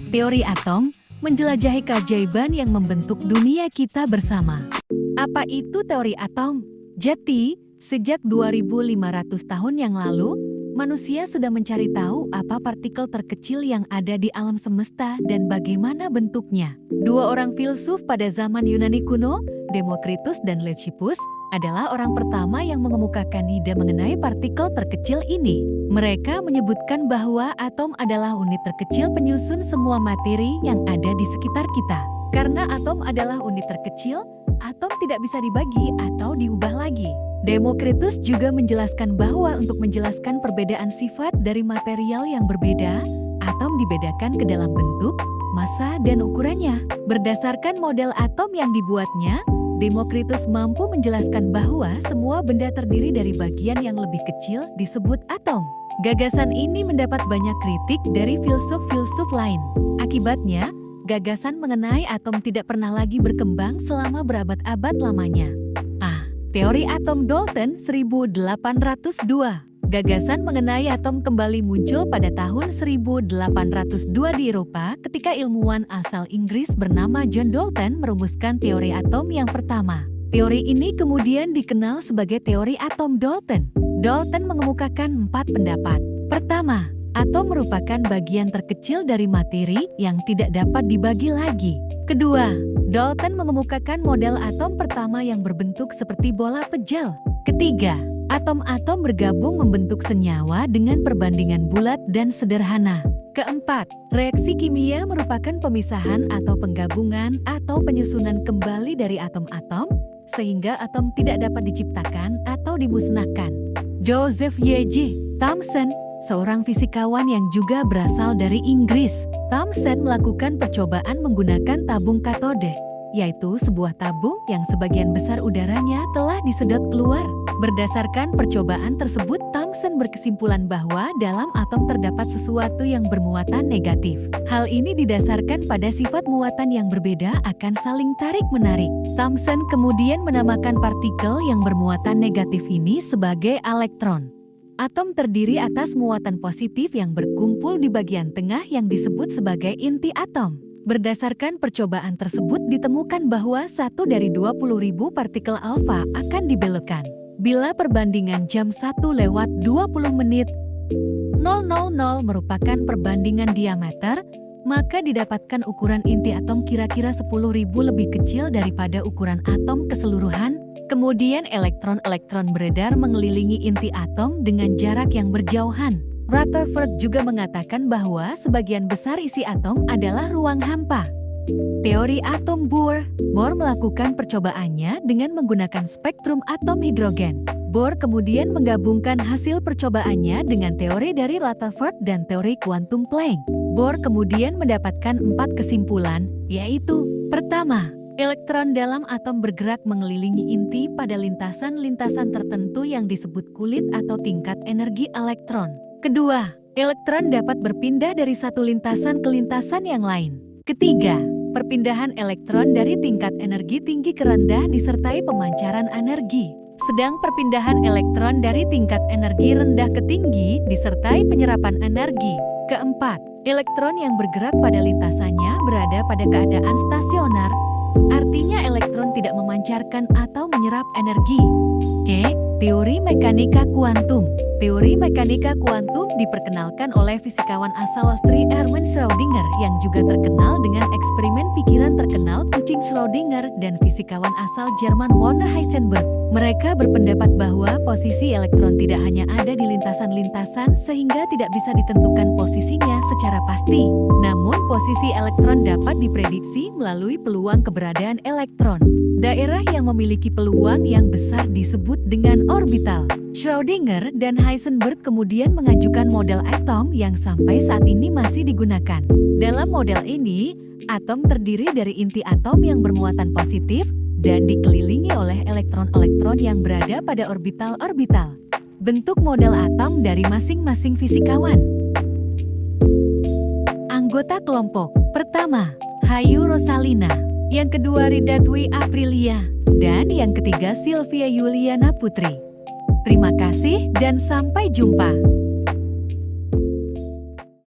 Teori atom menjelajahi keajaiban yang membentuk dunia kita bersama. Apa itu teori atom? Jadi, sejak 2500 tahun yang lalu, manusia sudah mencari tahu apa partikel terkecil yang ada di alam semesta dan bagaimana bentuknya. Dua orang filsuf pada zaman Yunani kuno, Demokritus dan Leucippus, adalah orang pertama yang mengemukakan ide mengenai partikel terkecil ini. Mereka menyebutkan bahwa atom adalah unit terkecil penyusun semua materi yang ada di sekitar kita. Karena atom adalah unit terkecil, atom tidak bisa dibagi atau diubah lagi. Demokritus juga menjelaskan bahwa untuk menjelaskan perbedaan sifat dari material yang berbeda, atom dibedakan ke dalam bentuk, massa, dan ukurannya. Berdasarkan model atom yang dibuatnya, Demokritus mampu menjelaskan bahwa semua benda terdiri dari bagian yang lebih kecil disebut atom. Gagasan ini mendapat banyak kritik dari filsuf-filsuf lain. Akibatnya, gagasan mengenai atom tidak pernah lagi berkembang selama berabad-abad lamanya. Teori atom Dalton 1802. Gagasan mengenai atom kembali muncul pada tahun 1802 di Eropa ketika ilmuwan asal Inggris bernama John Dalton merumuskan teori atom yang pertama. Teori ini kemudian dikenal sebagai teori atom Dalton. Dalton mengemukakan 4 pendapat. Pertama, atom merupakan bagian terkecil dari materi yang tidak dapat dibagi lagi. Kedua, Dalton mengemukakan model atom pertama yang berbentuk seperti bola pejal. Ketiga, atom-atom bergabung membentuk senyawa dengan perbandingan bulat dan sederhana. Keempat, reaksi kimia merupakan pemisahan atau penggabungan atau penyusunan kembali dari atom-atom, sehingga atom tidak dapat diciptakan atau dimusnahkan. Joseph Y.J. Thomson, seorang fisikawan yang juga berasal dari Inggris. Thomson melakukan percobaan menggunakan tabung katode, yaitu sebuah tabung yang sebagian besar udaranya telah disedot keluar. Berdasarkan percobaan tersebut, Thomson berkesimpulan bahwa dalam atom terdapat sesuatu yang bermuatan negatif. Hal ini didasarkan pada sifat muatan yang berbeda akan saling tarik-menarik. Thomson kemudian menamakan partikel yang bermuatan negatif ini sebagai elektron. Atom terdiri atas muatan positif yang berkumpul di bagian tengah yang disebut sebagai inti atom. Berdasarkan percobaan tersebut ditemukan bahwa 1 dari 20.000 partikel alfa akan dibelokkan. Bila perbandingan jam 1:20 menit 000 merupakan perbandingan diameter, maka didapatkan ukuran inti atom kira-kira 10.000 lebih kecil daripada ukuran atom keseluruhan. Kemudian elektron-elektron beredar mengelilingi inti atom dengan jarak yang berjauhan. Rutherford juga mengatakan bahwa sebagian besar isi atom adalah ruang hampa. Teori atom Bohr. Bohr melakukan percobaannya dengan menggunakan spektrum atom hidrogen. Bohr kemudian menggabungkan hasil percobaannya dengan teori dari Rutherford dan teori kuantum Planck. Bohr kemudian mendapatkan 4 kesimpulan, yaitu: pertama, elektron dalam atom bergerak mengelilingi inti pada lintasan-lintasan tertentu yang disebut kulit atau tingkat energi elektron. Kedua, elektron dapat berpindah dari satu lintasan ke lintasan yang lain. Ketiga, perpindahan elektron dari tingkat energi tinggi ke rendah disertai pemancaran energi. Sedang perpindahan elektron dari tingkat energi rendah ke tinggi disertai penyerapan energi. Keempat, elektron yang bergerak pada lintasannya berada pada keadaan stasioner. Artinya elektron tidak memancarkan atau menyerap energi. Teori mekanika kuantum. Teori mekanika kuantum diperkenalkan oleh fisikawan asal Austria Erwin Schrödinger yang juga terkenal dengan eksperimen pikiran terkenal kucing Schrödinger dan fisikawan asal Jerman Werner Heisenberg. Mereka berpendapat bahwa posisi elektron tidak hanya ada di lintasan-lintasan sehingga tidak bisa ditentukan posisinya secara pasti. Namun posisi elektron dapat diprediksi melalui peluang keberadaan elektron. Daerah yang memiliki peluang yang besar disebut dengan orbital. Schrödinger dan Heisenberg kemudian mengajukan model atom yang sampai saat ini masih digunakan. Dalam model ini, atom terdiri dari inti atom yang bermuatan positif dan dikelilingi oleh elektron-elektron yang berada pada orbital-orbital. Bentuk model atom dari masing-masing fisikawan. Anggota kelompok pertama, Hayu Rosalina. Yang kedua, Rida Dwi Aprilia. Dan yang ketiga, Sylvia Yuliana Putri. Terima kasih dan sampai jumpa.